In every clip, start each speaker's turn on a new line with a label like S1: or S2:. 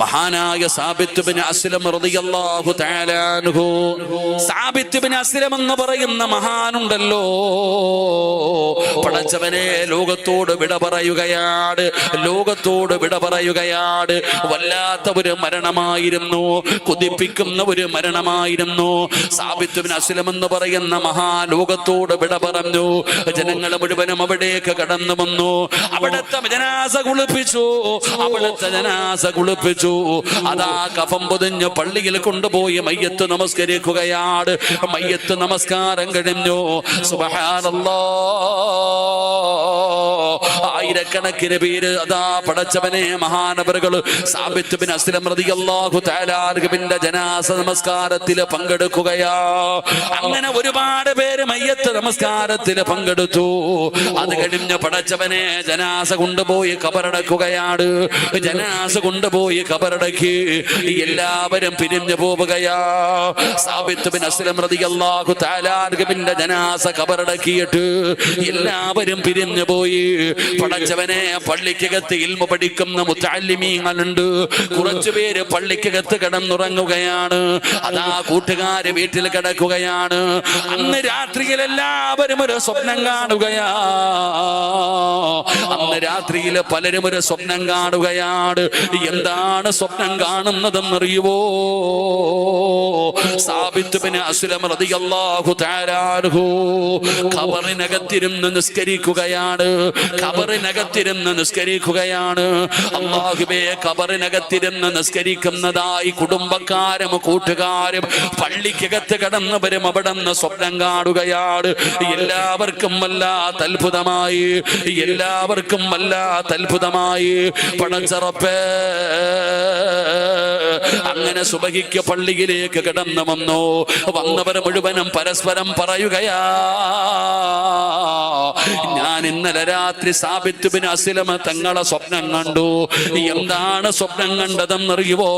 S1: മഹാനായ സാബിത്ത് ബിൻ അസ്ലം റളിയല്ലാഹു തആല അൻഹു, സാബിത്ത് ബിൻ അസ്ലം എന്ന് പറയുന്ന മഹാനുണ്ടല്ലോ, പടച്ചവനെ ലോകത്തോട് വിട പറയുകയാണ്, ലോകത്തോട് വിട പറയുകയാണ്. വല്ലാത്ത ഒരു മരണമായിരുന്നു, കൊതിപ്പിക്കുന്ന ഒരു മരണമായിരുന്നു. സാബിത്ത് ബിൻ അസ്ലം എന്ന് പറയുന്ന മഹാലോകത്തോട് വിട പറഞ്ഞു. ജനങ്ങൾ മുഴുവനും അവിടേക്ക് കടന്നു വന്നു. അവിടുത്തെ ജനാസ കുളിപ്പിച്ചു, അവിടുത്തെ ജനാസ കുളിപ്പിച്ചു. അതാ കഫം പൊതിഞ്ഞ് പള്ളിയിൽ കൊണ്ടുപോയി മയ്യത്ത് നമസ്കരിക്കുകയാണ്. മയ്യത്ത് നമസ്കാരം കഴിഞ്ഞു. സുബ്ഹാനല്ലാഹ്, ആയിരക്കണക്കിന് പേര് അതാ പടച്ചവനെ മഹാനവറുകൾ സാബിത്ത് ബിൻ അസ്ലം റളിയല്ലാഹു തആല അൻഹുവിന്റെ ജനാസ നമസ്കാരത്തിൽ പങ്കെടുക്കുകയാ. അങ്ങനെ ഒരുപാട് പേര് മയ്യത്ത് നമസ്കാരത്തിൽ പങ്കെടുത്തു. അത് കഴിഞ്ഞ് പടച്ചവനെ ജനാസ കൊണ്ടുപോയി ഖബറടക്കുകയാണ്. ജനാസ കൊണ്ടുപോയി ഖബറടക്കി എല്ലാവരും പിരിഞ്ഞു പോവുകയാ. സാബിത്ത് ബിൻ അസ്ലം റളിയല്ലാഹു തആല അൻഹുവിന്റെ ജനാസ ഖബറടക്കിയിട്ട് എല്ലാവരും പിരിഞ്ഞു പോയി. പടച്ചവനെ പള്ളിക്കകത്ത് ഇൽമു പഠിക്കുന്ന മുത്തഅല്ലിമീങ്ങളുണ്ട്. കുറച്ചു പേര് പള്ളിക്കകത്ത് കിടന്നുറങ്ങുകയാണ്. അതാ കൂട്ടുകാര് വീട്ടിൽ കിടക്കുകയാണ്. അന്ന് രാത്രിയിൽ എല്ലാവരും ഒരു സ്വപ്നം കാണുകയാ. അന്ന് രാത്രിയിൽ പലരും ഒരു സ്വപ്നം കാണുകയാണ്. എന്താണ് സ്വപ്നം കാണുന്നതെന്നറിയുവോ? സാബിത്ത് ബിൻ അസ്ലം റളിയല്ലാഹു തആല അൻഹു ഖബറിനകത്തിരുന്ന് നിസ്കരിക്കുകയാണ്. ഖബറിനകത്തിരുന്ന് നിസ്കരിക്കുകയാണ്. അല്ലാഹുവേ, ഖബറിനകത്തിരുന്ന് നിസ്കരിക്കുന്നതായി കുടുംബക്കാരും കൂട്ടുകാരും പള്ളിക്കകത്ത് കടന്നവരും അവിടെ നിന്ന് സ്വപ്നം കാണുകയാണ്. എല്ലാവർക്കും വല്ലാത്ത അത്ഭുതമായി, എല്ലാവർക്കും വല്ലാത്ത അത്ഭുതമായി. പടച്ചറപ്പേ, അങ്ങനെ സുബഹിക്ക് പള്ളിയിലേക്ക് കടന്നു വന്നു. വന്നവർ മുഴുവനും പരസ്പരം പറയുകയാ, ഞാൻ ഇന്നലെ രാത്രി സാബിത്ത് ബിൻ അസ്ലം തങ്ങളെ സ്വപ്നം കണ്ടു. എന്താണ് സ്വപ്നം കണ്ടതെന്നറിയുവോ?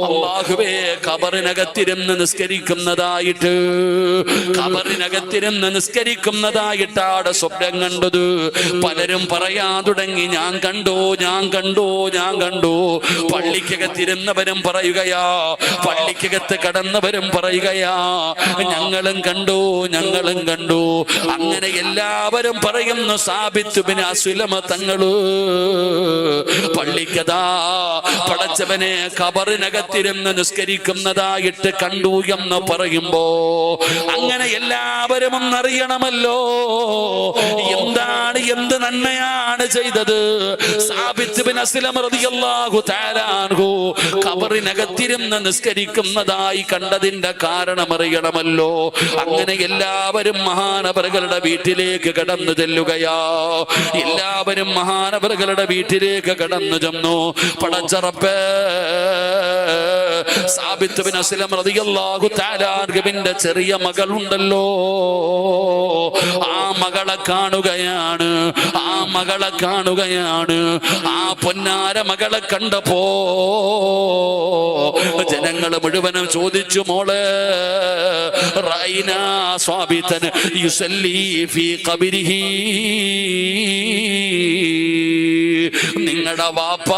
S1: അല്ലാഹുവേ, ഖബറിനകത്തിരുന്ന് നിസ്കരിക്കുന്നതായിട്ട്, ഖബറിനകത്തിരുന്ന് നിസ്കരിക്കുന്നതായിട്ടാണ് സ്വപ്നം കണ്ടത്. പലരും പറയാൻ തുടങ്ങി, ഞാൻ കണ്ടു, ഞാൻ കണ്ടു, ഞാൻ കണ്ടു. പള്ളിക്കകത്തിരുന്നവരും പറയുകയാ, പള്ളിക്കകത്ത് കടന്നവരും പറയുകയാ, ഞങ്ങളും കണ്ടു, ഞങ്ങളും കണ്ടു. അങ്ങനെ എല്ലാവരും പറയുന്നു, സാബിത്ത് ബിൻ അസ്ലം തങ്ങള് പള്ളിക്കതാ പടച്ചവനെ ഖബറിനകത്തിരുന്ന് നിസ്കരിക്കുന്നതായിട്ട് കണ്ടു എന്ന് പറയുമ്പോ, അങ്ങനെ എല്ലാവരും ഒന്നറിയണമല്ലോ, എന്താണ്, എന്ത് നന്മയാണ് ചെയ്തത് സാബിത്ത് ബിൻ അസ്ലം റളിയല്ലാഹു തആല അൻഹു ഖബറിനകത്തിരുന്ന് നിസ്കരിക്കുന്നതായി കണ്ടതിന്റെ കാരണം അറിയണമല്ലോ. അങ്ങനെ എല്ലാവരും മഹാനവറുകളുടെ വീട്ടിലേക്ക് കടന്നു ചെല്ലുകയാ. എല്ലാവരും മഹാനവറുകളുടെ വീട്ടിലേക്ക് കടന്നു ചെന്നു. പടച്ചറപ്പേ, സാബിത്ത് ബിൻ അസ്ലം റളിയല്ലാഹു തആല അൻഹുവിന്റെ ചെറിയ മകളുണ്ടല്ലോ, ആ മകളെ കാണുകയാണ്, ആ മകളെ കാണുകയാണ്. ആ പൊന്നാര മകളെ കണ്ടപ്പോ ജനങ്ങൾ മുഴുവനും ചോദിച്ചു, മോളെ, റഅയ്നാ സ്വാബിതൻ യുസല്ലി ഫീ ഖബരിഹി, നിങ്ങളുടെ വാപ്പ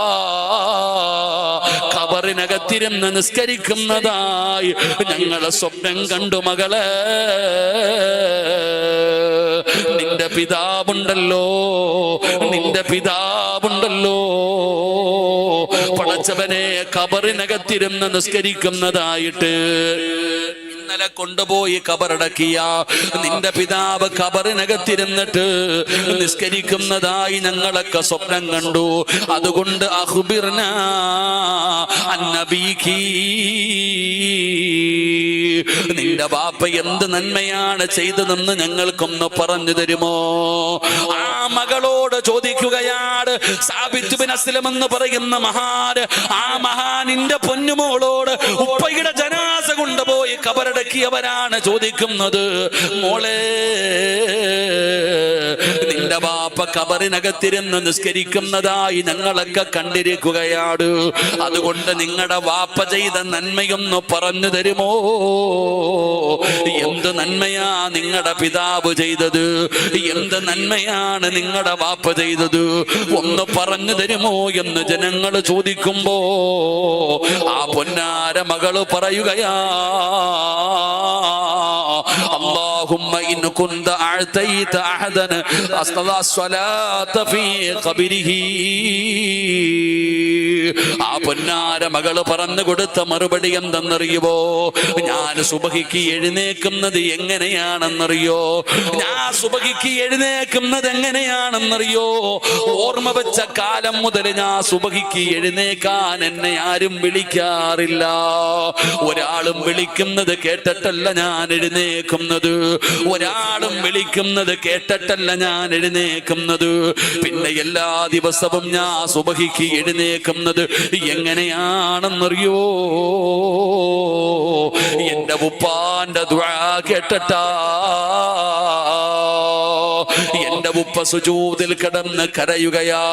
S1: ഖബറിനകത്തിരുന്ന് നിസ്കരിക്കുന്നതായി ഞങ്ങളെ സ്വപ്നം കണ്ടു മകളെ. നിന്റെ പിതാവുണ്ടല്ലോ, നിന്റെ പിതാവുണ്ടല്ലോ, പടച്ചവനെ ഖബറിനകത്തിരുന്ന് നിസ്കരിക്കുന്നതായിട്ട് ഇന്നലെ കൊണ്ടുപോയി ഖബറടക്കിയ നിന്റെ പിതാവ് ഖബറിനകത്തിരുന്നിട്ട് നിസ്കരിക്കുന്നതായി ഞങ്ങളൊക്കെ സ്വപ്നം കണ്ടു. അതുകൊണ്ട് അഖ്ബിർനാ അന്നബീകി, നിന്റെ ബാപ്പ എന്ത് നന്മയാണ് ചെയ്തതെന്ന് ഞങ്ങൾക്കൊന്ന് പറഞ്ഞു തരുമോ? ആ മകളോട് ചോദിക്കുകയാണ് സാബിത്ത് ബിൻ അസ്ലം എന്ന് പറയുന്ന മഹാന്. ആ മഹാനിന്റെ പൊന്നുമോളോട് ഉപ്പയുടെ ജനാസ കൊണ്ടുപോയി ഖബറടക്കിയവരാണ് ചോദിക്കുന്നത്, മോളെ, നിന്റെ എന്റെ വാപ്പ ഖബറിനകത്തിരുന്ന് നിസ്കരിക്കുന്നതായി ഞങ്ങളൊക്കെ കണ്ടിരിക്കുകയാണ്. അതുകൊണ്ട് നിങ്ങളുടെ വാപ്പ ചെയ്ത നന്മയൊന്ന് പറഞ്ഞു തരുമോ? എന്ത് നന്മയാ നിങ്ങളുടെ പിതാവ് ചെയ്തത്? എന്ത് നന്മയാണ് നിങ്ങളുടെ വാപ്പ ചെയ്തത്? ഒന്ന് പറഞ്ഞു തരുമോ എന്ന് ജനങ്ങൾ ചോദിക്കുമ്പോ ആ പൊന്നാര മകള് പറയുകയാ, اللهم إن كنت أعطيت أحدا أصلى الصلاة في قبره. ആ പൊന്നാര മകള് പറഞ്ഞു കൊടുത്ത മറുപടി എന്തെന്നറിയുമോ? ഞാൻ സുബഹിക്ക് എഴുന്നേക്കുന്നത് എങ്ങനെയാണെന്നറിയോ? ഞാൻ സുബഹിക്ക് എഴുന്നേക്കുന്നത് എങ്ങനെയാണെന്നറിയോ? ഓർമ്മ വെച്ച കാലം മുതൽ ഞാൻ സുബഹിക്ക് എഴുന്നേക്കാൻ എന്നെ ആരും വിളിക്കാറില്ല. ഒരാളും വിളിക്കുന്നത് കേട്ടിട്ടല്ല ഞാൻ എഴുന്നേക്കുന്നത്. ഒരാളും വിളിക്കുന്നത് കേട്ടിട്ടല്ല ഞാൻ എഴുന്നേക്കുന്നത്. പിന്നെ എല്ലാ ദിവസവും ഞാൻ സുബഹിക്ക് എഴുന്നേക്കുന്നത് എങ്ങനെയാണെന്നറിയോ? എന്റെ ഉപ്പാന്റെ ദുആ കേട്ടിട്ടാ. എന്റെ ഉപ്പ സുജൂദിൽ കിടന്ന് കരയുകയാ.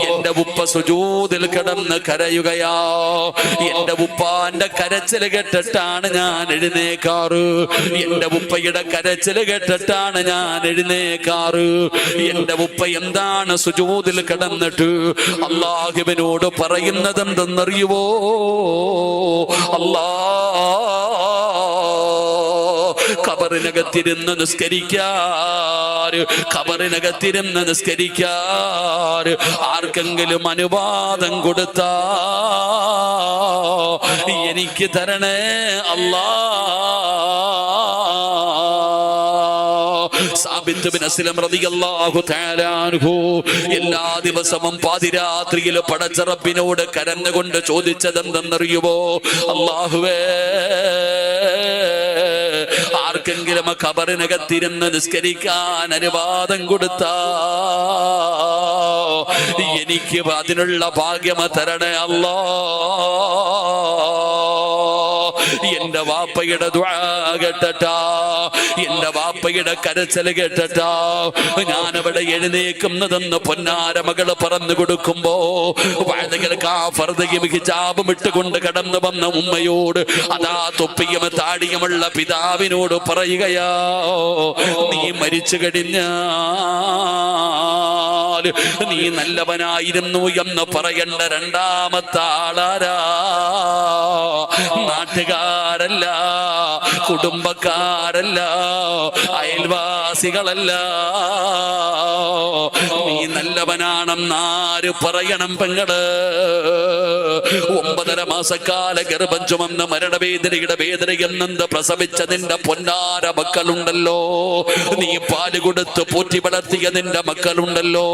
S1: എന്റെ ഉപ്പ സുജൂദിൽ കിടന്ന് കരയുകയാ. എന്റെ ഉപ്പാന്റെ കരച്ചിൽ കേട്ടിട്ടാണ് ഞാൻ എഴുന്നേക്കാറ്. എന്റെ ഉപ്പയുടെ കരച്ചിൽ കേട്ടിട്ടാണ് ഞാൻ എഴുന്നേക്കാറ്. എന്റെ ഉപ്പ എന്താണ് സുജൂദിൽ കിടന്നിട്ട് അല്ലാഹുവിനോട് പറയുന്നത് എന്തെന്നറിയുവോ? ഖബറിനകത്തിരുന്ന് നിസ്കരിക്കാൻ ആർക്കെങ്കിലും അനുവാദം കൊടുത്താ എനിക്ക് തരണേ അല്ലാ. സാബിത്ത് ബിൻ അസ്ലം റളിയല്ലാഹു തആല അൻഹു എല്ലാ ദിവസവും പാതിരാത്രിയിൽ പടച്ച റബ്ബിനോട് കരഞ്ഞുകൊണ്ട് ചോദിച്ചത് എന്തെന്നറിയുമോ? അല്ലാഹുവേ, ആർക്കെങ്കിലും ഖബറിനകത്തിരുന്ന് നിസ്കരിക്കാൻ അനുവാദം കൊടുത്താ എനിക്ക് അതിനുള്ള ഭാഗ്യം തരണേ അല്ലാ. എന്റെ വാപ്പയുടെ ദുആ കേട്ടട്ടാ, എന്റെ വാപ്പയുടെ കരച്ചിൽ കേട്ടട്ടാ ഞാനവിടെ എഴുന്നേക്കുന്നതെന്ന് പൊന്നാര മകള് പറഞ്ഞു കൊടുക്കുമ്പോ വഴുതകൾക്ക് ആ ഫർദയും ഹിജാബും ഇട്ടുകൊണ്ട് കടന്നു വന്ന ഉമ്മയോട്, അതാ തൊപ്പിയും താടിയുമുള്ള പിതാവിനോട് പറയുകയാ, നീ മരിച്ചു കഴിഞ്ഞാൽ നീ നല്ലവനായിരുന്നു എന്ന് പറയേണ്ട രണ്ടാമത്തെ ആളാരാ? നാട്ടുകാരല്ല, കുടുംബക്കാരല്ല, അയൽവാസികളല്ല. നീ നല്ലവനാണെന്നാര് പറയണം പെങ്ങള്? 9.5 മാസക്കാല ഗർഭം ചുമന്ന മരണവേദനയുടെ വേദനയെന്നെന്ത് പ്രസവിച്ച നിന്റെ പൊന്നാര മക്കളുണ്ടല്ലോ, നീ പാല് കൊടുത്ത് പോറ്റി വളർത്തിയ നിന്റെ മക്കളുണ്ടല്ലോ,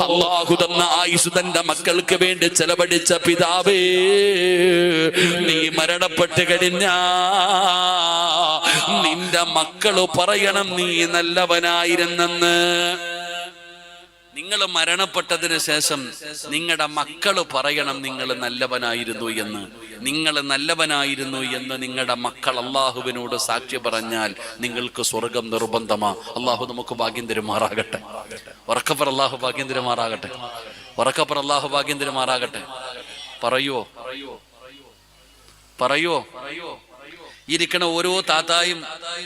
S1: അല്ലാഹു തന്ന ആയുസ് തന്റെ മക്കൾക്ക് വേണ്ടി ചെലവഴിച്ച പിതാവേ, നീ മരണപ്പെട്ട് കഴിഞ്ഞാ നിന്റെ മക്കള് പറയണം നീ നല്ലവനായിരുന്നെന്ന്. നിങ്ങൾ മരണപ്പെട്ടതിന് ശേഷം നിങ്ങളുടെ മക്കള് പറയണം നിങ്ങൾ നല്ലവനായിരുന്നു എന്ന്. നിങ്ങൾ നല്ലവനായിരുന്നു എന്ന് നിങ്ങളുടെ മക്കൾ അള്ളാഹുവിനോട് സാക്ഷി പറഞ്ഞാൽ നിങ്ങൾക്ക് സ്വർഗം നിർബന്ധമാ. അള്ളാഹു നമുക്ക് ഭാഗ്യം തരുമാറാകട്ടെ. ഉറക്കപ്പർ അള്ളാഹു ഭാഗ്യം തരുമാറാകട്ടെ. ഉറക്കപ്പർ അള്ളാഹു ഭാഗ്യം തരുമാറാകട്ടെ. പറയോ പറയോ ഇരിക്കണ ഓരോ താത്തായും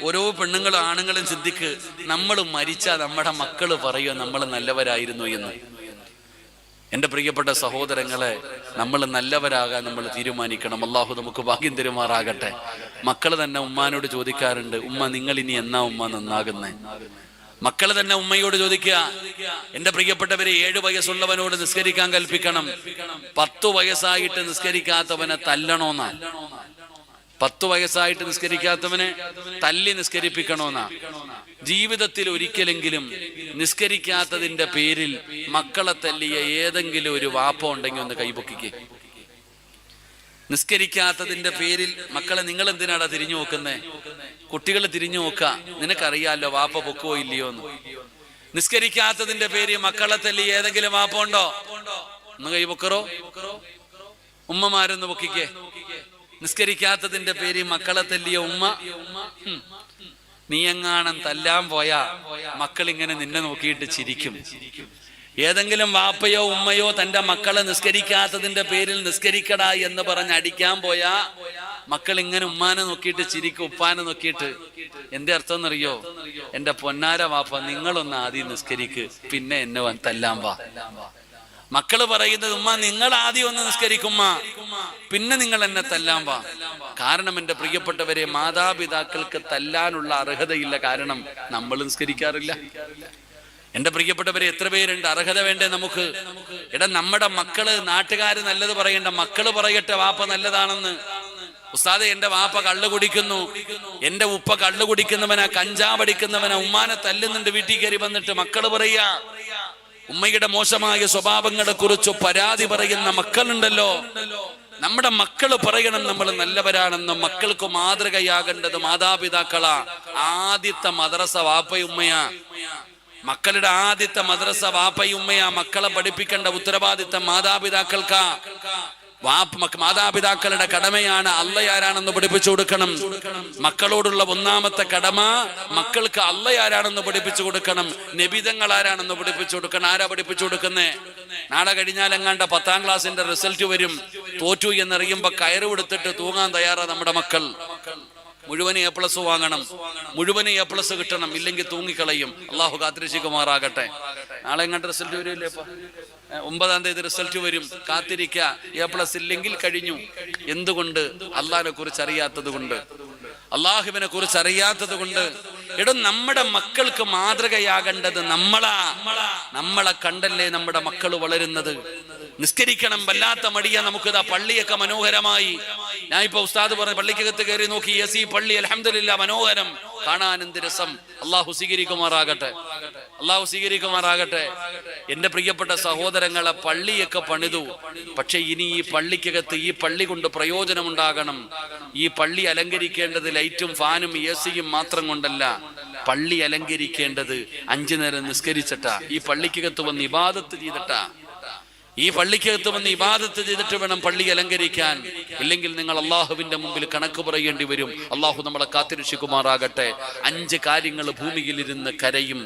S1: ഓരോ പെണ്ണുങ്ങളും ആണുങ്ങളും ചിന്തിക്ക്, നമ്മൾ മരിച്ചാൽ നമ്മുടെ മക്കള് പറയുക നമ്മൾ നല്ലവരായിരുന്നു എന്ന്. എൻ്റെ പ്രിയപ്പെട്ട സഹോദരങ്ങളെ, നമ്മൾ നല്ലവരാകാൻ നമ്മൾ തീരുമാനിക്കണം. അള്ളാഹു നമുക്ക് ഭാഗ്യം തരുമാറാകട്ടെ. മക്കള് തന്നെ ഉമ്മാനോട് ചോദിക്കാറുണ്ട്, ഉമ്മ നിങ്ങൾ ഇനി എന്നാ ഉമ്മ നന്നാകുന്നേ? മക്കള് തന്നെ ഉമ്മയോട് ചോദിക്കുക, എന്റെ പ്രിയപ്പെട്ടവരെ, 7 വയസ്സുള്ളവനോട് നിസ്കരിക്കാൻ കൽപ്പിക്കണം, 10 വയസ്സായിട്ട് നിസ്കരിക്കാത്തവനെ തല്ലണോന്നാ. 10 വയസ്സായിട്ട് നിസ്കരിക്കാത്തവനെ തല്ലി നിസ്കരിപ്പിക്കണോന്നാ. ജീവിതത്തിൽ ഒരിക്കലെങ്കിലും നിസ്കരിക്കാത്തതിന്റെ പേരിൽ മക്കളെ തല്ലിയ ഏതെങ്കിലും ഒരു വാപ്പ ഉണ്ടെങ്കിൽ ഒന്ന് കൈപൊക്കിക്കേ. നിസ്കരിക്കാത്തതിന്റെ പേരിൽ മക്കളെ നിങ്ങൾ എന്തിനാടാ തിരിഞ്ഞു നോക്കുന്നേ? കുട്ടികൾ തിരിഞ്ഞു നോക്ക, നിനക്കറിയാലോ വാപ്പ പൊക്കുവോ ഇല്ലയോ എന്ന്. നിസ്കരിക്കാത്തതിന്റെ പേരിൽ മക്കളെ തല്ലി ഏതെങ്കിലും വാപ്പ ഉണ്ടോ? ഒന്ന് കൈപൊക്കറോ. ഉമ്മമാരൊന്ന് പൊക്കിക്കേ. നിസ്കരിക്കാത്തതിന്റെ പേരിൽ മക്കളെ തല്ലിയ ഉമ്മ, നീ എങ്ങാനും തല്ലാൻ പോയാ മക്കൾ ഇങ്ങനെ നിന്നെ നോക്കിയിട്ട് ചിരിക്കും. ഏതെങ്കിലും വാപ്പയോ ഉമ്മയോ തന്റെ മക്കളെ നിസ്കരിക്കാത്തതിന്റെ പേരിൽ നിസ്കരിക്കടാ എന്ന് പറഞ്ഞ് അടിക്കാൻ പോയാ മക്കൾ ഇങ്ങനെ ഉമ്മാനെ നോക്കിയിട്ട് ചിരിക്കും, ഉപ്പാനെ നോക്കിയിട്ട്. എന്റെ അർത്ഥം എന്നറിയോ? എന്റെ പൊന്നാര വാപ്പ, നിങ്ങളൊന്ന് ആദ്യം നിസ്കരിക്ക്, പിന്നെ എന്നെ തല്ലാൻ വാ. മക്കള് പറയുന്നത്, ഉമ്മ നിങ്ങൾ ആദ്യം ഒന്ന് നിസ്കരിക്കുമ്മ, പിന്നെ നിങ്ങൾ എന്നെ തല്ലാൻ വാ. കാരണം എന്റെ പ്രിയപ്പെട്ടവരെ, മാതാപിതാക്കൾക്ക് തല്ലാനുള്ള അർഹതയില്ല. കാരണം നമ്മൾ നിസ്കരിക്കാറില്ല. എന്റെ പ്രിയപ്പെട്ടവരെ, എത്ര പേരുണ്ട്? അർഹത വേണ്ടേ നമുക്ക്? എടാ, നമ്മുടെ മക്കള്, നാട്ടുകാര് നല്ലത് പറയണ്ട, മക്കള് പറയട്ടെ വാപ്പ നല്ലതാണെന്ന്. ഉസ്താദെ, എന്റെ വാപ്പ കള്ളു കുടിക്കുന്നു, എന്റെ ഉപ്പ കള്ളു കുടിക്കുന്നവനാ, കഞ്ചാവടിക്കുന്നവനാ, ഉമ്മാനെ തല്ലുന്നുണ്ട്, വീട്ടിൽ കയറി വന്നിട്ട് മക്കള് പറയാ. ഉമ്മയുടെ മോശമായ സ്വഭാവങ്ങളെ കുറിച്ച് പരാതി പറയുന്ന മക്കളുണ്ടല്ലോ. നമ്മുടെ മക്കള് പറയണം നമ്മൾ നല്ലവരാണെന്ന്. മക്കൾക്ക് മാതൃകയാകേണ്ടത് മാതാപിതാക്കളാ. ആദ്യത്തെ മദ്രസ വാപ്പയുമ്മയാ. മക്കളുടെ ആദ്യത്തെ മദ്രസ വാപ്പയുമ്മയാ. മക്കളെ പഠിപ്പിക്കേണ്ട ഉത്തരവാദിത്തം മാതാപിതാക്കൾക്കാ. മാതാപിതാക്കളുടെ കടമയാണ് അള്ളയാരാണെന്ന് പഠിപ്പിച്ചു കൊടുക്കണം. മക്കളോടുള്ള ഒന്നാമത്തെ കടമ മക്കൾക്ക് അള്ളയാരാണെന്ന് പഠിപ്പിച്ചു കൊടുക്കണം. നബിതങ്ങൾ ആരാണെന്ന് പഠിപ്പിച്ചു കൊടുക്കണം. ആരാ പഠിപ്പിച്ചു കൊടുക്കുന്നേ? നാളെ കഴിഞ്ഞാലെങ്ങാണ്ട 10ാം ക്ലാസ്സിന്റെ റിസൾട്ട് വരും. തോറ്റു എന്നറിയുമ്പോ കയറ് കൊടുത്തിട്ട് തൂങ്ങാൻ തയ്യാറാ നമ്മുടെ മക്കൾ. മുഴുവൻ A+ വാങ്ങണം, മുഴുവൻ A+ കിട്ടണം, ഇല്ലെങ്കിൽ തൂങ്ങിക്കളയും. അള്ളാഹു കാത്തിരക്ഷിക്കുമാറാകട്ടെ. നാളെ എങ്ങാണ്ട് റിസൾട്ട് വരില്ലേ? 9ാം തീയതി റിസൾട്ട് വരും, കാത്തിരിക്കുക. A+ ഇല്ലെങ്കിൽ കഴിഞ്ഞു. എന്തുകൊണ്ട്? അള്ളാഹിനെ കുറിച്ച് അറിയാത്തത് കൊണ്ട്, അള്ളാഹുവിനെ കുറിച്ച് അറിയാത്തത് കൊണ്ട്. എടോ, നമ്മുടെ മക്കൾക്ക് മാതൃകയാകേണ്ടത് നമ്മളെ കണ്ടല്ലേ നമ്മുടെ മക്കൾ വളരുന്നത്. നിസ്കരിക്കണം, വല്ലാത്ത മടിയാ നമുക്കിതാ. പള്ളിയൊക്കെ മനോഹരമായി. ഞാൻ ഇപ്പൊ ഉസ്താദ് പറഞ്ഞ പള്ളിക്കകത്ത് കയറി നോക്കി, AC പള്ളി അൽഹംദുലില്ലാ മനോഹരം, കാണാൻ എന്ത് രസം. അള്ളാഹു സ്വീകരിക്കുമാറാകട്ടെ, അള്ളാഹു സ്വീകരിക്കുമാറാകട്ടെ. എന്റെ പ്രിയപ്പെട്ട സഹോദരങ്ങളെ, പള്ളിയൊക്കെ പണിതു, പക്ഷെ ഇനി ഈ പള്ളിക്കകത്ത് ഈ പള്ളി കൊണ്ട് പ്രയോജനമുണ്ടാകണം. ഈ പള്ളി അലങ്കരിക്കേണ്ടത് ലൈറ്റും ഫാനും AC-യും മാത്രം കൊണ്ടല്ല. പള്ളി അലങ്കരിക്കേണ്ടത് 5 നേരം നിസ്കരിച്ചിട്ടാ, ഈ പള്ളിക്കകത്ത് വന്ന് ഇബാദത്ത് ചെയ്തിട്ടാ. ഈ പള്ളിക്കകത്ത് വന്ന് ഇബാദത്ത് ചെയ്തിട്ട് വേണം പള്ളി അലങ്കരിക്കാൻ. ഇല്ലെങ്കിൽ നിങ്ങൾ അള്ളാഹുവിന്റെ മുമ്പിൽ കണക്ക് പറയേണ്ടി വരും. അള്ളാഹു നമ്മളെ കാത്തിരക്ഷിക്കുമാറാകട്ടെ. 5 കാര്യങ്ങൾ ഭൂമിയിലിരുന്ന് കരയും.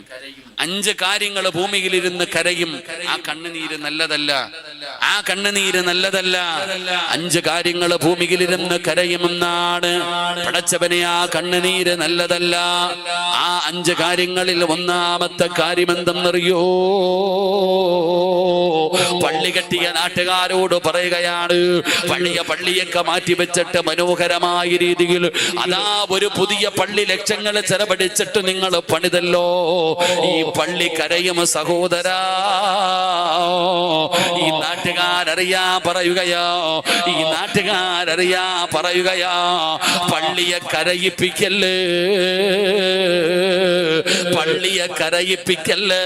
S1: 5 കാര്യങ്ങൾ ഭൂമിയിലിരുന്ന് കരയും. ആ കണ്ണുനീര് നല്ലതല്ല, ആ കണ്ണുനീര് നല്ലതല്ല. 5 കാര്യങ്ങൾ ഭൂമിയിലിരുന്ന് കരയുമെന്നാണ് പടച്ചവനെ. ആ കണ്ണുനീര് നല്ലതല്ല. ആ 5 കാര്യങ്ങളിൽ ഒന്നാമത്തെ കാര്യം എന്തെന്നറിയോ? പള്ളി കെട്ടിയ നാട്ടുകാരോട് പറയുകയാണ്, പള്ളിയൊക്കെ മാറ്റി വെച്ചിട്ട് മനോഹരമായ രീതിയിൽ അതാ ഒരു പുതിയ പള്ളി ലക്ഷങ്ങൾ ചെലവഴിച്ചിട്ട് നിങ്ങൾ പണിതല്ലോ. ഈ പള്ളി കരയും സഹോദരാ. ഈ നാട്ടുകാരറിയാ പറയുകയാ, ഈ നാട്ടുകാരറിയാ പറയുകയാ, പള്ളിയെ കരയിപ്പിക്കല്ലേ, പള്ളിയെ കരയിപ്പിക്കല്ലേ.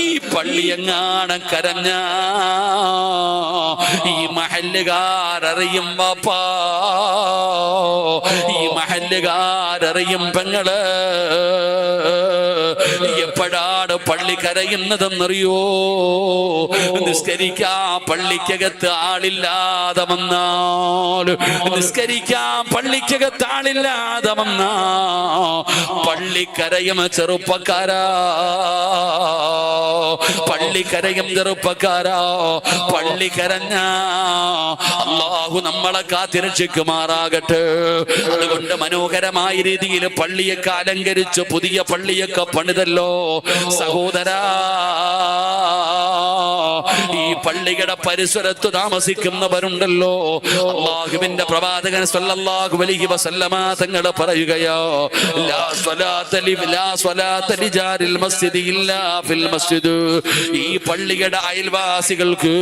S1: ഈ പള്ളിയെങ്ങാണ് കരഞ്ഞ ഈ മഹല്ലുകാരറിയും വാപ്പാ, ഈ മഹല്ലുകാരറിയും പെങ്ങള്. എപ്പോഴാണ് പള്ളി കരയുന്നതെന്നറിയോ? നിസ്കരിക്കാൻ പള്ളിക്കകത്ത് ആളില്ലാതെ വന്നാൽ, നിസ്കരിക്കാൻ പള്ളിക്കകത്ത് ആളില്ലാതെ വന്നാ പള്ളി കരയും ചെറുപ്പക്കാരാ, പള്ളി കരയും ചെറുപ്പക്കാരാ. പള്ളി കരഞ്ഞ അല്ലാഹു നമ്മളെ കാത്തിരക്ഷിക്കുമാറാകട്ടെ. അതുകൊണ്ട് മനോഹരമായ രീതിയിൽ പള്ളിയൊക്കെ അലങ്കരിച്ച് പുതിയ പള്ളിയൊക്കെ പണിതല്ലോ സഹോദരാ. ഈ പള്ളിയുടെ പരിസരത്ത് താമസിക്കുന്നവരുണ്ടല്ലോ, അല്ലാഹുവിന്റെ പ്രവാചകൻ സല്ലല്ലാഹു അലൈഹി വസല്ലമ തങ്ങൾ പറയുകയോ, ലാ സ്വലാത്ത ലിജാരിൽ മസ്ജിദി ഇല്ലാ ഫിൽ മസ്ജിദ്. ഈ പള്ളിയുടെ അയൽവാസികൾക്ക്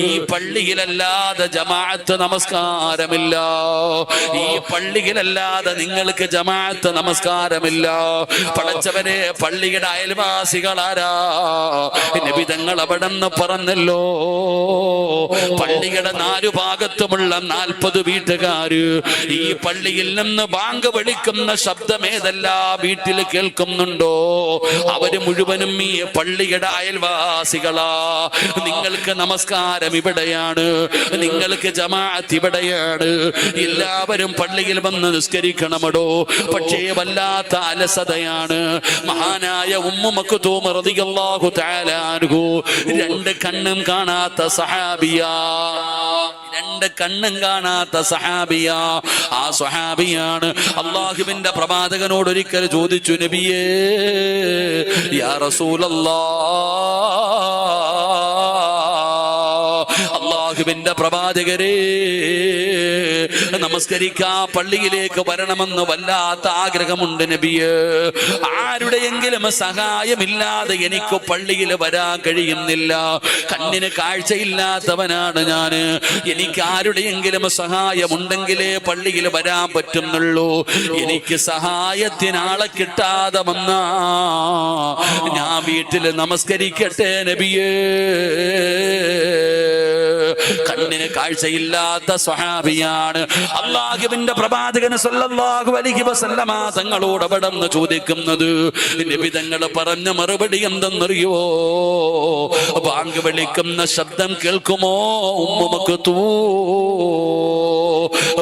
S1: ഈ പള്ളിയിലല്ലാതെ ജമാഅത്ത് നമസ്കാരമില്ല. ഈ പള്ളിയിലല്ലാതെ നിങ്ങൾക്ക് ജമാഅത്ത് നമസ്കാരമില്ല. പടച്ചവനെ, പള്ളിയുടെ അയൽവാസികളാരാ? നബി തങ്ങൾ അവിടെ നിന്ന് പറഞ്ഞല്ലോ, പള്ളിയുടെ 4 ഭാഗത്തുമുള്ള 40 വീട്ടുകാര് ഈ പള്ളിയിൽ നിന്ന് ബാങ്ക് വിളിക്കുന്ന ശബ്ദം ഏതെല്ലാ വീട്ടിൽ കേൾക്കുന്നുണ്ടോ അവര് മുഴുവനും ഈ പള്ളിയുടെ അയൽവാസികളാ. നിങ്ങൾക്ക് നമസ്കാരം ഇവിടെയാണ്, നിങ്ങൾക്ക് ജമാഅത്ത് ഇവിടെയാണ്, എല്ലാവരും പള്ളിയിൽ വന്ന് നിസ്കരിക്കണമടോ. പക്ഷേ വല്ലാത്ത അലസതയാണ്. മഹാനായ ഉമ്മു മക്തൂം റളിയല്ലാഹു തആല അൻഹു 2 കണ്ണും കാണാത്ത സഹാബിയാ, 2 കണ്ണും കാണാത്ത സഹാബിയാ. ആ സഹാബിയാണ് അല്ലാഹുവിന്റെ പ്രവാചകനോട് ഒരിക്കൽ ചോദിച്ചു, നബിയേ യാ റസൂലല്ലാഹ്, അല്ലാഹുവിന്റെ പ്രവാചകരേ, നമസ്കരിക്കാൻ പള്ളിയിലേക്ക് വരണമെന്ന് വല്ലാത്ത ആഗ്രഹമുണ്ട് നബിയേ. ആരുടെയെങ്കിലും സഹായമില്ലാതെ എനിക്ക് പള്ളിയിൽ വരാൻ കഴിയുന്നില്ല. കണ്ണിന് കാഴ്ചയില്ലാത്തവനാണ് ഞാന്. എനിക്ക് ആരുടെയെങ്കിലും സഹായമുണ്ടെങ്കിലേ പള്ളിയിൽ വരാൻ പറ്റുന്നുള്ളൂ. എനിക്ക് സഹായത്തിനാളെ കിട്ടാതെ വന്നാ ഞാൻ വീട്ടിൽ നമസ്കരിക്കട്ടെ നബിയേ. കണ്ണിന് കാഴ്ചയില്ലാത്ത സ്വഹാബിയാണ്. അല്ലാഹുവിന്റെ പ്രവാചകൻ സല്ലല്ലാഹു അലൈഹി വസല്ലമ തങ്ങളോട് അവിടുന്ന് ചോദിക്കുന്നത്, നബി തങ്ങൾ പറഞ്ഞ മറുപടി എന്തെന്നറിയോ? ബാങ്ക് വിളിക്കുന്ന ശബ്ദം കേൾക്കുമോ ഉമ്മു മക്തൂം?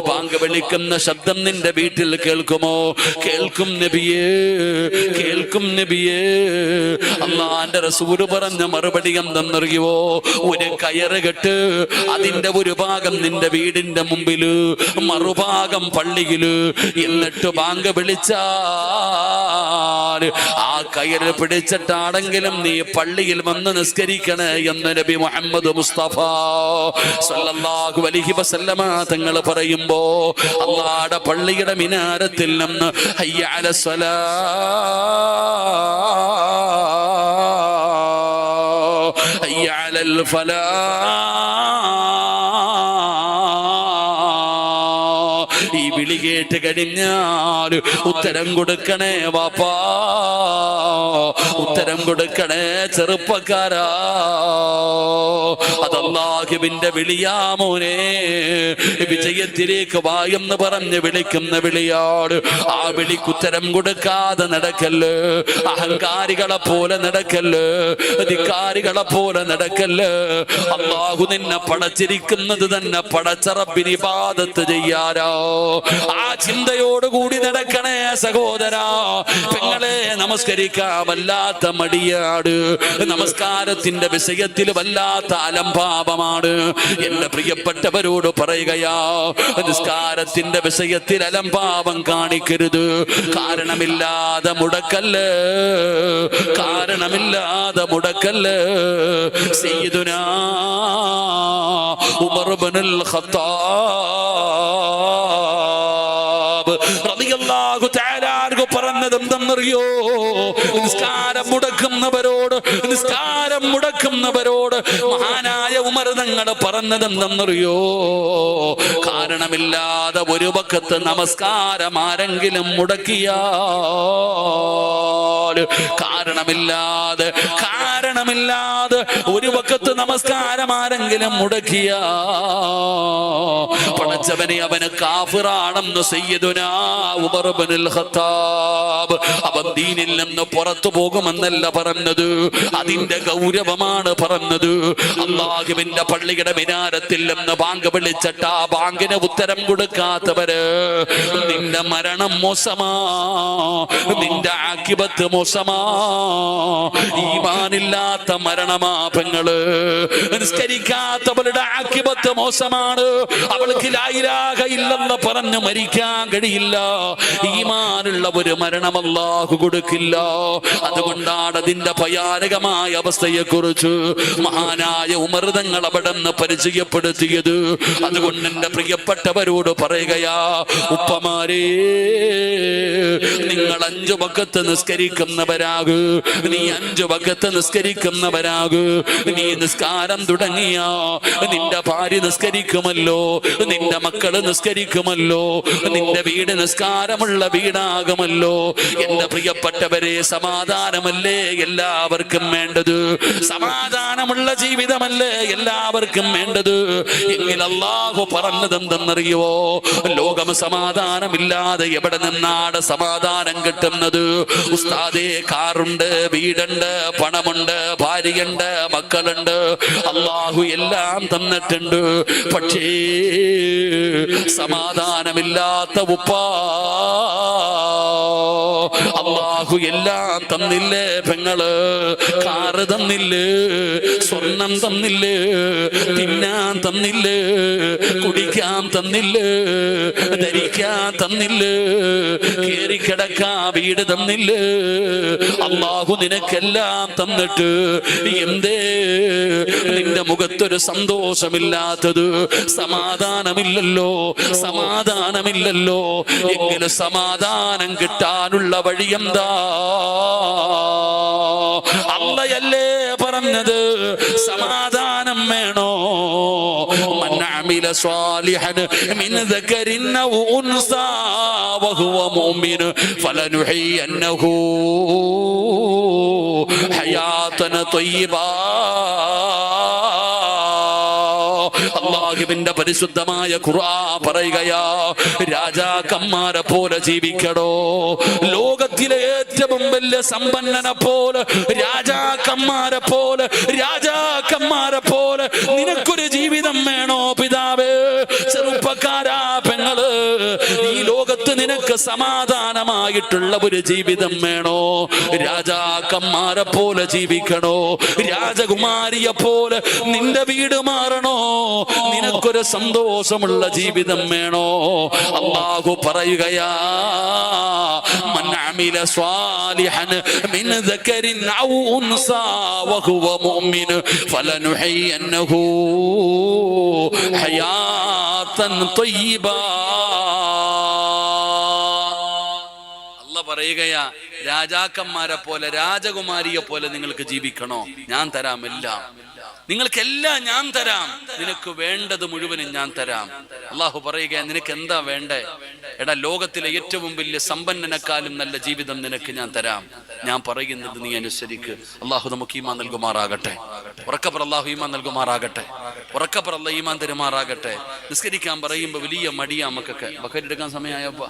S1: ബാങ്ക് വിളിക്കുന്ന ശബ്ദം നിന്റെ വീട്ടിൽ കേൾക്കുമോ? കേൾക്കും നബിയേ, കേൾക്കും നബിയേ. അല്ലാഹുവിന്റെ റസൂൽ പറഞ്ഞ മറുപടി എന്തെന്നറിയോ? ഒരു കയറ് കെട്ട്, അതിന്റെ ഒരു ഭാഗം നിന്റെ വീടിന്റെ മുമ്പില്, മറുഭാഗം പള്ളിയില്. എന്നിട്ട് ബാങ്ക് വിളിച്ചാൽ ആ കയറ് പിടിച്ചിട്ടാണെങ്കിലും നീ പള്ളിയിൽ വന്ന് നിസ്കരിക്കണേ എന്ന് നബി മുഹമ്മദ് മുസ്തഫ സല്ലല്ലാഹു അലൈഹി വസല്ലമ തങ്ങൾ പറയുമ്പോ അല്ലാഹുവിന്റെ പള്ളിയുടെ മിനാരത്തിൽ നിന്ന് ഹയ്യ അലസ്സലാ, ഹയ്യ അലൽ ഈ വിളി കേട്ട് കഴിഞ്ഞാൽ ഉത്തരം കൊടുക്കണേ വാപ്പാ, ഉത്തരം കൊടുക്കണേ ചെറുപ്പക്കാരാ. അതല്ലാഹുവിന്റെ വിളിയാ മോനെ. വിജയത്തിലേക്ക് വായെന്ന് പറഞ്ഞ് വിളിക്കുന്ന വിളിയാണ്. ആ വിളിക്കുത്തരം കൊടുക്കാതെ നടക്കല്ല്. അഹങ്കാരികളെ പോലെ നടക്കല്ല്, അധികാരികളെ പോലെ നടക്കല്ല്. അല്ലാഹു നിന്നെ പടച്ചിരിക്കുന്നത് തന്നെ പടച്ച റബ്ബിന് ഇബാദത്ത് ചെയ്യാരോ. ആ ചിന്തയോടുകൂടി നടക്കണേ സഹോദരാ. പെങ്ങളെ, നമസ്കരിക്കാൻ വല്ലാത്ത മടിയാട്, നമസ്കാരത്തിന്റെ വിഷയത്തിൽ വല്ലാത്ത അലംഭാവമാണ്. എന്റെ പ്രിയപ്പെട്ടവരോട് പറയുകയാ, നിസ്കാരത്തിന്റെ വിഷയത്തിൽ അലംഭാവം കാണിക്കരുത്. കാരണമില്ലാതെ മുടക്കല്ല്, കാരണമില്ലാതെ മുടക്കല്ല്. സയ്യിദുനാ ഉമർ ഇബ്നുൽ ഖത്താബ് റളിയല്ലാഹു തആല അൻഹു പറഞ്ഞത് എന്തെന്നറിയോ? നിസ്കാരം മുടക്കുന്നവരോട്, നിസ്കാരം മുടക്കുന്നവരോട് മഹാനായ ഉമർ തങ്ങൾ പറഞ്ഞത് എന്തെന്നറിയോ? കാരണമില്ലാതെ ഒരു വഖത്ത് നമസ്കാരം ആരെങ്കിലും മുടക്കിയാൽ, കാരണമില്ലാതെ ഒരു വഖത്ത് നമസ്കാരം ആരെങ്കിലും മുടക്കിയ പടച്ചവനെ അവന് കാഫിറാണെന്ന് സയ്യിദുനാ ഉമർ ഇബ്നുൽ ഖത്താബ്. അവൻ ദീനിൽ നിന്ന് പുറത്തു പോകുമെന്നല്ല പറഞ്ഞത്, അതിന്റെ ഗൗരവമാണ് പറഞ്ഞത്. അല്ലാഹുവിന്റെ പള്ളിയുടെ മിനാരത്തിൽ നിന്ന് ബാങ്ക് വിളിച്ചിട്ട് ആ ബാങ്കിന് ഉത്തരം കൊടുക്കാത്തവര്, നിന്റെ മരണം മോശമാ, നിന്റെ ആഖിബത്ത് മോശമാ, ഈമാനില്ലാത്ത മരണമാ പെങ്ങള്. നിസ്കരിക്കാത്തവളുടെ ആഖിബത്ത് മോശമാണ്. അവൾക്ക് ലാ ഇലാഹ ഇല്ലല്ലാഹ് പറഞ്ഞു മരിക്കാൻ കഴിയില്ല. ഈമാനുള്ള ഒരു മരണം അല്ലാഹു കൊടുക്കില്ല. അതുകൊണ്ടാണ് അതിന്റെ ഭയാനകമായ അവസ്ഥയെ കുറിച്ച് മഹാനായ ഉമർ തങ്ങൾ അവിടെ നിന്ന് പരിചയപ്പെടുത്തിയത്. അതുകൊണ്ട് എന്റെ പ്രിയപ്പെട്ടവരോട് പറയുകയാ, ഉപ്പമാരേ, നിങ്ങൾ 5 വഖത്ത് നിസ്കരിക്കുന്നവരാകു, നീ 5 വഖത്ത് നിസ്കരിക്കുന്നവരാകു. നീ നിസ്കാരം തുടങ്ങിയ നിന്റെ ഭാര്യ നിസ്കരിക്കുമല്ലോ, നിന്റെ മക്കള് നിസ്കരിക്കുമല്ലോ, നിന്റെ വീട് നിസ്കാരമുള്ള വീടാകുമല്ലോ. എന്റെ പ്രിയപ്പെട്ടവരെ, സമാധാനമല്ലേ എല്ലാവർക്കും വേണ്ടത്? സമാധാനമുള്ള ജീവിതമല്ലേ എല്ലാവർക്കും വേണ്ടത്? എങ്കിൽ അല്ലാഹു പറഞ്ഞതെന്തെന്നറിയോ? ലോകം സമാധാനമില്ലാതെ എവിടെ നിന്നാണ് സമാധാനം കിട്ടുന്നത്? ഉസ്താദേ, കാറുണ്ട്, വീടുണ്ട്, പണമുണ്ട്, ഭാര്യയുണ്ട്, മക്കളുണ്ട്, അല്ലാഹു എല്ലാം തന്നിട്ടുണ്ട്. പക്ഷേ സമാധാനമില്ലാത്ത ഉപ്പാ, അല്ലാഹു എല്ലാം തന്നില്ലേ പെങ്ങള്? കാറ് തന്നില്ലേ? സ്വർണം തന്നില്ലേ? തിന്നാൻ തന്നില്ലേ? കുടിക്കാൻ തന്നില്ലേ? ധരിക്കാൻ തന്നില്ലേ? കേറിക്കിടക്കാൻ വീട് തന്നില്ലേ? അല്ലാഹു നിനക്കെല്ലാം തന്നിട്ട് എന്തേ നിന്റെ മുഖത്തൊരു സന്തോഷമില്ലാത്തത്? സമാധാനമില്ലല്ലോ, സമാധാനമില്ലല്ലോ. എങ്കിലും സമാധാനം കിട്ടാനുള്ള വഴി എന്താ? അള്ളയല്ലേ പറഞ്ഞത് സമാധാനം വേണോ? മൻ അമില സ്വാലിഹൻ മിൻ ദക്കരിൻ ഔ ഉൻസാ വഹുവ മുഅ്മിൻ ഫലനുഹയ്യന്നഹു ഹയാതൻ ത്വയ്യിബാ. അല്ലാഹുവിന്റെ പരിശുദ്ധമായ ഖുർആൻ പറയുകയാ, രാജാക്കന്മാരെ പോലെ ജീവിക്കണോ? ലോകത്തിലെ ഏറ്റവും വലിയ സമ്പന്നനെ പോലെ, രാജാക്കന്മാരെ പോലെ, രാജാക്കന്മാരെ പോലെ നിനക്കൊരു ജീവിതം വേണോ പിതാവേ? ചെറുപ്പക്കാരാ, പെങ്ങള്, ഈ ലോകത്ത് നിനക്ക് സമാധാനമായിട്ടുള്ള ഒരു ജീവിതം വേണോ? രാജാക്കന്മാരെ പോലെ ജീവിക്കണോ? രാജകുമാരിയെ പോലെ നിന്റെ വീട് മാറണോ? നിനക്കൊരു സന്തോഷമുള്ള ജീവിതം വേണോ? അല്ലാഹു പറയുകയാ, മൻ അമില സ്വാലിഹൻ മിൻ ദക്കരിൻ ഔ ഉൻസാ വഹുവ മുഅ്മിൻ ഫലനുഹയ്യന്നഹു ഹയാതൻ ത്വയ്യിബാ. അല്ലാഹു പറയുകയാ, രാജാക്കന്മാരെ പോലെ, രാജകുമാരിയെ പോലെ നിങ്ങൾക്ക് ജീവിക്കണോ? ഞാൻ തരാം എല്ലാം, നിങ്ങൾക്കെല്ലാം ഞാൻ തരാം, നിനക്ക് വേണ്ടത് മുഴുവനും ഞാൻ തരാം. അള്ളാഹു പറയുക, നിനക്ക് എന്താ വേണ്ടേ? എടാ, ലോകത്തിലെ ഏറ്റവും വലിയ സമ്പന്നനെക്കാളും നല്ല ജീവിതം നിനക്ക് ഞാൻ തരാം. ഞാൻ പറയുന്നത് നീ അനുസരിക്ക്. അള്ളാഹു നമുക്ക് ഈമാൻ നൽകുമാറാകട്ടെ. ഉറക്കപ്പുറ അള്ളാഹു ഈമാൻ നൽകുമാറാകട്ടെ. ഉറക്കപ്പുറ അള്ളാഹു ഈമാൻ തരുമാറാകട്ടെ. നിസ്കരിക്കാൻ പറയുമ്പോൾ വലിയ മടിയാ നമുക്കൊക്കെ. ബക്കറ്റ് എടുക്കാൻ സമയമായപ്പോ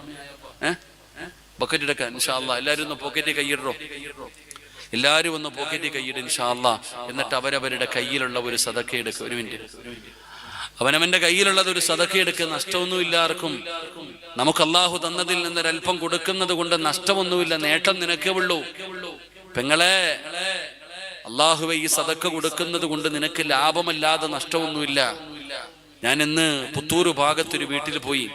S1: ബക്കറ്റ് എടുക്കാൻ ഇൻഷാ അല്ലാഹ് എല്ലാവരും ഒന്ന് പോക്കറ്റ് കൈയിടറോ? എല്ലാവരും ഒന്ന് പോക്കറ്റ് കൈയിടും ഇൻഷാ അല്ലാഹ്. എന്നിട്ട് അവരവരുടെ കയ്യിലുള്ള ഒരു സദക്ക എടുക്കുക. ഒരു മിനിറ്റ്, അവനവന്റെ കയ്യിലുള്ളത് ഒരു സദക്ക എടുക്കുക. നഷ്ടമൊന്നുമില്ല ആർക്കും. നമുക്ക് അല്ലാഹു തന്നതിൽ നിന്നൊരൽപ്പം കൊടുക്കുന്നത് കൊണ്ട് നഷ്ടമൊന്നുമില്ല, നേട്ടം നിനക്കേ ഉള്ളൂ. പെങ്ങളെ, അല്ലാഹുവേ, ഈ സദക്ക കൊടുക്കുന്നത് കൊണ്ട് നിനക്ക് ലാഭമല്ലാതെ നഷ്ടമൊന്നുമില്ല. ഞാൻ ഇന്ന് പുത്തൂര് ഭാഗത്തൊരു വീട്ടിൽ പോയി.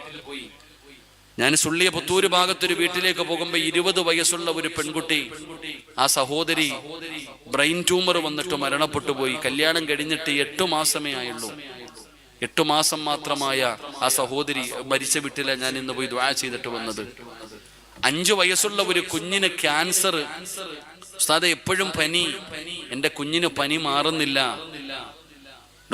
S1: ഞാൻ സുള്ളിയ പുത്തൂര് ഭാഗത്തൊരു വീട്ടിലേക്ക് പോകുമ്പോൾ 20 വയസ്സുള്ള ഒരു പെൺകുട്ടി, ആ സഹോദരി ബ്രെയിൻ ട്യൂമർ വന്നിട്ട് മരണപ്പെട്ടു പോയി. കല്യാണം കഴിഞ്ഞിട്ട് 8 മാസമേ ആയുള്ളൂ. 8 മാസം മാത്രമായ ആ സഹോദരി മരിച്ച വീട്ടിലെ ഞാൻ ഇന്ന് പോയി ദുആ ചെയ്തിട്ട് വന്നത്. 5 വയസ്സുള്ള ഒരു കുഞ്ഞിന് ക്യാൻസർ. ഉസ്താദേ, എപ്പോഴും പനി, എൻ്റെ കുഞ്ഞിന് പനി മാറുന്നില്ല.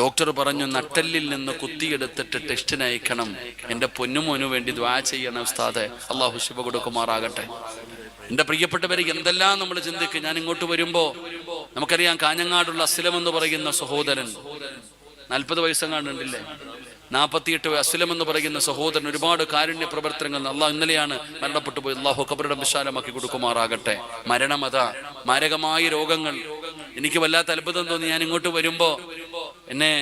S1: ഡോക്ടർ പറഞ്ഞു, നട്ടെല്ലിൽ നിന്ന് കുത്തിയെടുത്തിട്ട് ടെസ്റ്റിന് അയക്കണം. എൻ്റെ പൊന്നുമോനു വേണ്ടി ദുആ ചെയ്യണം ഉസ്താദേ. അല്ലാഹു ശിഫ കൊടുക്കുമാറാകട്ടെ. എൻ്റെ പ്രിയപ്പെട്ടവരെ, എന്തെല്ലാം നമ്മൾ ചിന്തിക്കും. ഞാൻ ഇങ്ങോട്ട് വരുമ്പോൾ നമുക്കറിയാം, കാഞ്ഞങ്ങാടുള്ള അസ്ലം എന്ന് പറയുന്ന സഹോദരൻ 40 വയസ്സെങ്ങാണ്ടുണ്ടില്ലേ, 48 അസ്ലം എന്ന് പറയുന്ന സഹോദരൻ ഒരുപാട് കാരുണ്യ പ്രവർത്തനങ്ങൾ. അള്ളാഹു ഇന്നലെയാണ് മരണപ്പെട്ടു പോയി. അള്ളാഹു ഖബറിടം വിശാലമാക്കി കൊടുക്കുമാറാകട്ടെ. മരണമത, മാരകമായ രോഗങ്ങൾ. എനിക്ക് വല്ലാത്ത അത്ഭുതം തോന്നി. ഞാൻ ഇങ്ങോട്ട് വരുമ്പോ എന്നെ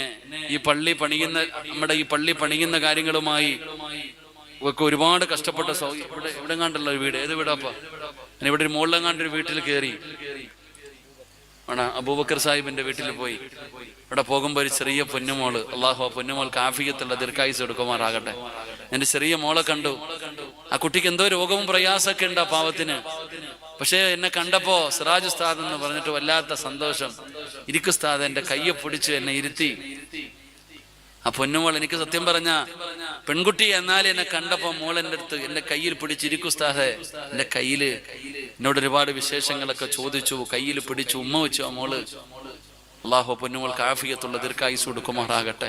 S1: ഈ പള്ളി പണിയുന്ന, നമ്മുടെ ഈ പള്ളി പണിയുന്ന കാര്യങ്ങളുമായി ഒക്കെ ഒരുപാട് കഷ്ടപ്പെട്ട ഇവിടെ കണ്ടുള്ള ഒരു വീട്. ഏത് വീടാപ്പാ? ഞാൻ ഇവിടെ ഒരു മുകളിലെങ്ങാണ്ടൊരു വീട്ടിൽ കയറി. അബൂബക്കർ സാഹിബിന്റെ വീട്ടിൽ പോയി. ഇവിടെ പോകുമ്പോൾ ഒരു ചെറിയ പൊന്നുമോള്, അള്ളാഹു ആ പൊന്നുമോൾക്ക് ആഫിയത്തുള്ള ദീർഘായുസ്സ് എടുക്കുമാറാകട്ടെ. എൻ്റെ ചെറിയ മോളെ കണ്ടു. ആ കുട്ടിക്ക് എന്തോ രോഗവും പ്രയാസമൊക്കെ ഉണ്ട് ആ പാവത്തിന്. പക്ഷേ എന്നെ കണ്ടപ്പോ സിറാജ് ഉസ്താദ് എന്ന് പറഞ്ഞിട്ട് വല്ലാത്ത സന്തോഷം. ഇരിക്കുസ്താദ് എൻ്റെ കയ്യെ പിടിച്ച് എന്നെ ഇരുത്തി. ആ പൊന്നുമോൾ, എനിക്ക് സത്യം പറഞ്ഞ പെൺകുട്ടി എന്നാൽ എന്നെ കണ്ടപ്പോ മോൾ എൻ്റെ അടുത്ത് എൻ്റെ കയ്യിൽ പിടിച്ചിരിക്കുസ്താദെ, എൻ്റെ കയ്യില് എന്നോട് ഒരുപാട് വിശേഷങ്ങളൊക്കെ ചോദിച്ചു, കയ്യിൽ പിടിച്ചു, ഉമ്മ വെച്ചു ആ മോള്. അള്ളാഹു പൊന്നുമോൾക്ക് ആഫിയത്തുള്ള ദീർഘായുസ്സ് കൊടുക്കുമാറാകട്ടെ.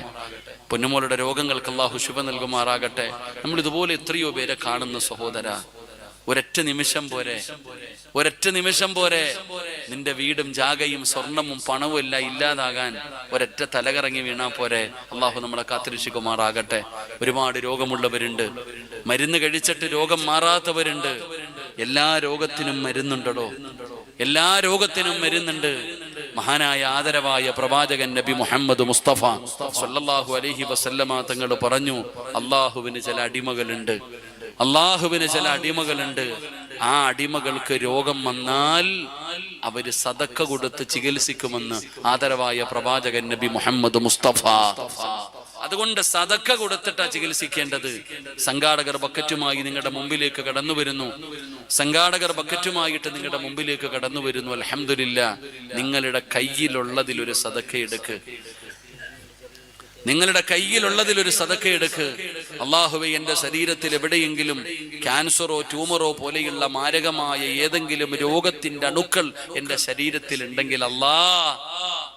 S1: പൊന്നുമോളുടെ രോഗങ്ങൾക്ക് അല്ലാഹു ശുഭ നൽകുമാറാകട്ടെ. നമ്മൾ ഇതുപോലെ എത്രയോ പേരെ കാണുന്ന സഹോദര, ഒരൊറ്റ നിമിഷം പോരെ നിന്റെ വീടും ജാഗയും സ്വർണവും പണവും എല്ലാം ഇല്ലാതാകാൻ ഒരൊറ്റ തലകറങ്ങി വീണാ പോരെ. അള്ളാഹു നമ്മളെ കാത്തിരക്ഷിക്കുമാറാകട്ടെ. ഒരുപാട് രോഗമുള്ളവരുണ്ട്, മരുന്ന് കഴിച്ചിട്ട് രോഗം മാറാത്തവരുണ്ട്. എല്ലാ രോഗത്തിനും മരുന്നുണ്ടോ? എല്ലാ രോഗത്തിനും മരുന്നുണ്ട്. മഹാനായ ആദരവായ പ്രവാചകൻ നബി മുഹമ്മദ് മുസ്തഫ സല്ലല്ലാഹു അലൈഹി വസല്ലമ തങ്ങൾ പറഞ്ഞു, അള്ളാഹുവിന് ചില അടിമകളുണ്ട്. ആ അടിമകൾക്ക് രോഗം വന്നാൽ അവര് സദക്ക കൊടുത്ത് ചികിത്സിക്കുമെന്ന് ആദരവായ പ്രവാചകൻ നബി മുഹമ്മദ് മുസ്തഫ. അതുകൊണ്ട് സദക്ക കൊടുത്തിട്ടാ ചികിത്സിക്കേണ്ടത്. സംഘാടകർ ബക്കറ്റുമായി നിങ്ങളുടെ മുമ്പിലേക്ക് കടന്നു വരുന്നു. അൽഹംദുലില്ലാഹ്, നിങ്ങളുടെ കയ്യിലുള്ളതിൽ ഒരു സദക്ക എടുക്ക്. അല്ലാഹുവേ, എന്റെ ശരീരത്തിൽ എവിടെയെങ്കിലും ക്യാൻസറോ ട്യൂമറോ പോലെയുള്ള മാരകമായ ഏതെങ്കിലും രോഗത്തിന്റെ അണുക്കൾ എന്റെ ശരീരത്തിൽ ഉണ്ടെങ്കിൽ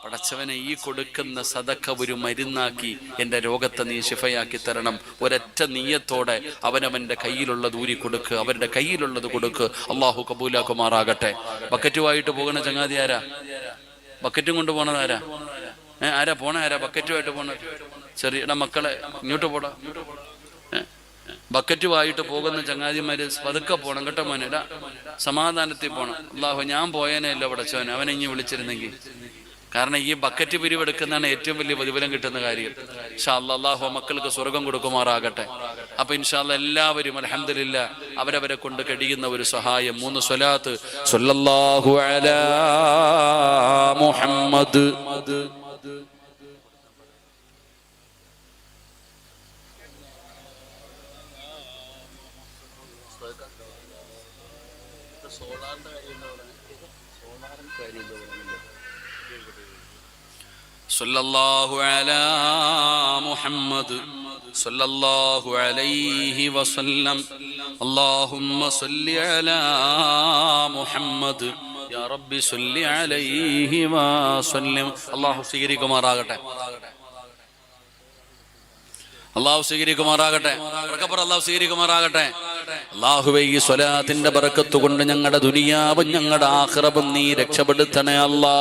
S1: പടച്ചവനെ, ഈ കൊടുക്കുന്ന സദക്ക ഒരു മരുന്നാക്കി എന്റെ രോഗത്തെ നീ ശിഫയാക്കി തരണം. ഒരൊറ്റ നീയത്തോടെ അവനവന്റെ കയ്യിലുള്ളത് ഊരി കൊടുക്ക്, അവരുടെ കയ്യിലുള്ളത് കൊടുക്ക്. അള്ളാഹു കബൂലാക്കുമാറാകട്ടെ. ബക്കറ്റുമായിട്ട് പോകുന്ന ചങ്ങാതി ആരാ? ബക്കറ്റും കൊണ്ട് പോണതാരാ? ആരാ ബക്കറ്റുമായിട്ട് പോണ? ചെറിയ മക്കളെ ഇങ്ങോട്ട് പോടാ. ബക്കറ്റുമായിട്ട് പോകുന്ന ചങ്ങാതിമാര് പതുക്കെ പോണം കേട്ടോ മോനെ. സമാധാനത്തിൽ പോണം. അല്ലാഹു, ഞാൻ പോയേനല്ല പടച്ചവനെ, അവനെ ഇനി വിളിച്ചിരുന്നെങ്കിൽ. കാരണം ഈ ബക്കറ്റ് പിരിവെടുക്കുന്നതാണ് ഏറ്റവും വലിയ പ്രതിഫലം കിട്ടുന്ന കാര്യം. ഇൻഷാ അല്ലാഹ് അല്ലാഹു മക്കൾക്ക് സ്വർഗം കൊടുക്കുമാറാകട്ടെ. അപ്പൊ ഇൻഷാ അല്ലാഹ് എല്ലാവരും അൽഹംദുലില്ലാഹ് അവരവരെ കൊണ്ട് കഴിയുന്ന ഒരു സഹായം 3 സ്വലാത്ത് സ്വല്ലല്ലാഹു അലാ മുഹമ്മദ്. സല്ലല്ലാഹു അലാ മുഹമ്മദ് സല്ലല്ലാഹു അലൈഹി വസല്ലം. അല്ലാഹുമ്മ സല്ലി അലാ മുഹമ്മദ് യാ റബ്ബി സല്ലി അലൈഹി വസല്ലം. അല്ലാഹു സ്വീകരിക്കുമാറാകട്ടെ. അല്ലാഹു സ്വീകരിക്കുമാറാകട്ടെ. അല്ലാഹുവേ, ഈ സ്വലാത്തിന്റെ ബറക്കത്ത് കൊണ്ട് ഞങ്ങളുടെ ദുനിയാവും ഞങ്ങളുടെ ആഖിറവും നീ രക്ഷപ്പെടുത്തണേ അല്ലാ.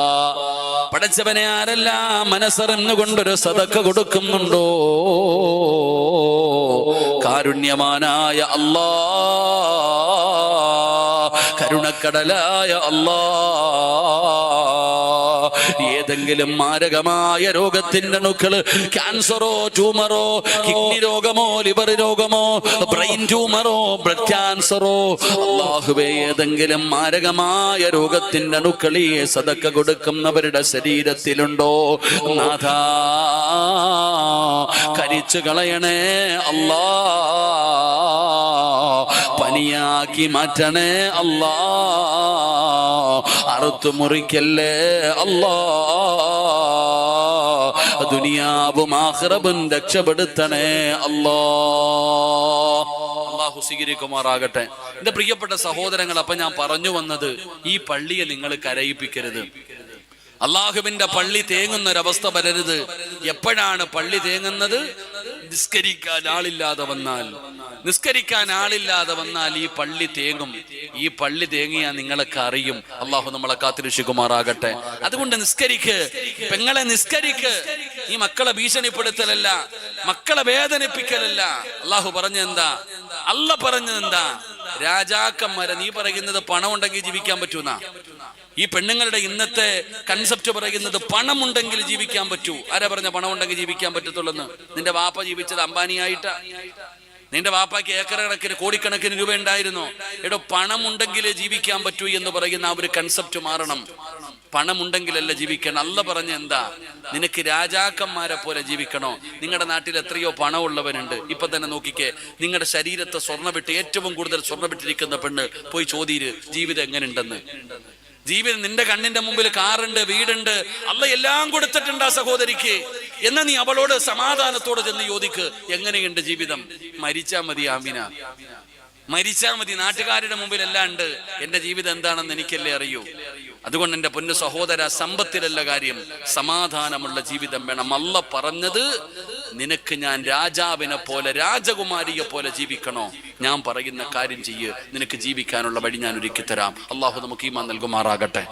S1: പടച്ചവനെ, ആരെല്ലാം മനസ്സറിഞ്ഞുകൊണ്ടൊരു സദക്ക കൊടുക്കുന്നുണ്ടോ, കാരുണ്യമാനായ അല്ലാ, കരുണക്കടലായ അല്ലാ, ഏതെങ്കിലും മാരകമായ രോഗത്തിന്റെ അണുക്കള്, ക്യാൻസറോ ട്യൂമറോ കിഡ്നി രോഗമോ ലിവർ രോഗമോ ബ്രെയിൻ ട്യൂമറോ ബ്ലഡ് ക്യാൻസറോ, അല്ലാഹുവേ, ഏതെങ്കിലും മാരകമായ രോഗത്തിന്റെ അണുക്കൾ ഈ സദക്ക കൊടുക്കുന്നവരുടെ ശരീരത്തിലുണ്ടോ നാഥാ, കരിച്ചു കളയണേ അല്ലാ, പനിയാക്കി മാറ്റണേ അല്ലാ, അറുത്തു മുറിക്കല്ലേ അല്ലാ, ദുനിയാവും ആഖിറവും രക്ഷപ്പെടുത്തണേ അല്ലാ. അല്ലാഹു സ്വീകരിക്കുമാറാകട്ടെ. എന്റെ പ്രിയപ്പെട്ട സഹോദരങ്ങൾ, അപ്പൊ ഞാൻ പറഞ്ഞു വന്നത്, ഈ പള്ളിയെ നിങ്ങൾ കരയിപ്പിക്കരുത്. അള്ളാഹുവിന്റെ പള്ളി തേങ്ങുന്ന ഒരവസ്ഥ വരരുത്. എപ്പോഴാണ് പള്ളി തേങ്ങുന്നത്? നിസ്കരിക്കാൻ ആളില്ലാതെ വന്നാൽ ഈ പള്ളി തേങ്ങും. ഈ പള്ളി തേങ്ങിയാൽ നിങ്ങളൊക്കെ അറിയും. അള്ളാഹു നമ്മളെ കാത്തിരക്ഷിക്കുമാറാകട്ടെ. അതുകൊണ്ട് നിസ്കരിക്ക്, പെങ്ങളെ നിസ്കരിക്ക്. ഈ മക്കളെ ഭീഷണിപ്പെടുത്തലല്ല, മക്കളെ വേദനിപ്പിക്കലല്ല. അള്ളാഹു പറഞ്ഞെന്താ? അല്ല പറഞ്ഞതെന്താ? രാജാക്കന്മാരെ നീ പറയുന്നത് പണം ഉണ്ടെങ്കിൽ ജീവിക്കാൻ പറ്റൂന്ന. ഈ പെണ്ണുങ്ങളുടെ ഇന്നത്തെ കൺസെപ്റ്റ് പറയുന്നത് പണമുണ്ടെങ്കിൽ ജീവിക്കാൻ പറ്റൂ. ആരാ പറഞ്ഞ പണം ഉണ്ടെങ്കിൽ ജീവിക്കാൻ പറ്റത്തുള്ളെന്ന്? നിന്റെ വാപ്പ ജീവിച്ചത് അംബാനിയായിട്ടാ? നിന്റെ വാപ്പാക്ക് ഏക്കർ കണക്കിന് കോടിക്കണക്കിന് രൂപ ഉണ്ടായിരുന്നോ? എടോ, പണമുണ്ടെങ്കിലേ ജീവിക്കാൻ പറ്റൂ എന്ന് പറയുന്ന ആ ഒരു കൺസെപ്റ്റ് മാറണം. പണമുണ്ടെങ്കിലല്ല ജീവിക്കണം. അല്ല പറഞ്ഞ എന്താ? നിനക്ക് രാജാക്കന്മാരെ പോലെ ജീവിക്കണോ? നിങ്ങളുടെ നാട്ടിൽ എത്രയോ പണമുള്ളവനുണ്ട്. ഇപ്പൊ തന്നെ നോക്കിക്കേ, നിങ്ങളുടെ ശരീരത്തെ സ്വർണ്ണമിട്ട് ഏറ്റവും കൂടുതൽ സ്വർണ്ണമിട്ടിരിക്കുന്ന പെണ്ണ് പോയി ചോദ്യര് ജീവിതം എങ്ങനെ ഉണ്ടെന്ന്. ജീവിതം നിന്റെ കണ്ണിന്റെ മുമ്പിൽ കാറുണ്ട്, വീടുണ്ട്, അല്ല എല്ലാം കൊടുത്തിട്ടുണ്ട് ആ സഹോദരിക്ക്. എന്നാ നീ അവളോട് സമാധാനത്തോടെ ചെന്ന് ചോദിക്ക്, എങ്ങനെയുണ്ട് ജീവിതം? മരിച്ചാ മതി ആമിന, മരിച്ചാ മതി. നാട്ടുകാരുടെ മുമ്പിൽ എല്ലാം ഉണ്ട്, എന്റെ ജീവിതം എന്താണെന്ന് എനിക്കല്ലേ അറിയൂ. അതുകൊണ്ട് എന്റെ പൊന്നു സഹോദര, സമ്പത്തിലല്ല കാര്യം, സമാധാനമുള്ള ജീവിതം വേണം. അല്ല പറഞ്ഞത് നിനക്ക് ഞാൻ രാജാവിനെ പോലെ രാജകുമാരിയെ പോലെ ജീവിക്കണോ? ഞാൻ പറയുന്ന കാര്യം ചെയ്യ്, നിനക്ക് ജീവിക്കാനുള്ള വഴി ഞാൻ ഒരുക്കി തരാം. അള്ളാഹു നമുക്ക് ഈമാൻ നൽകുമാറാകട്ടെ.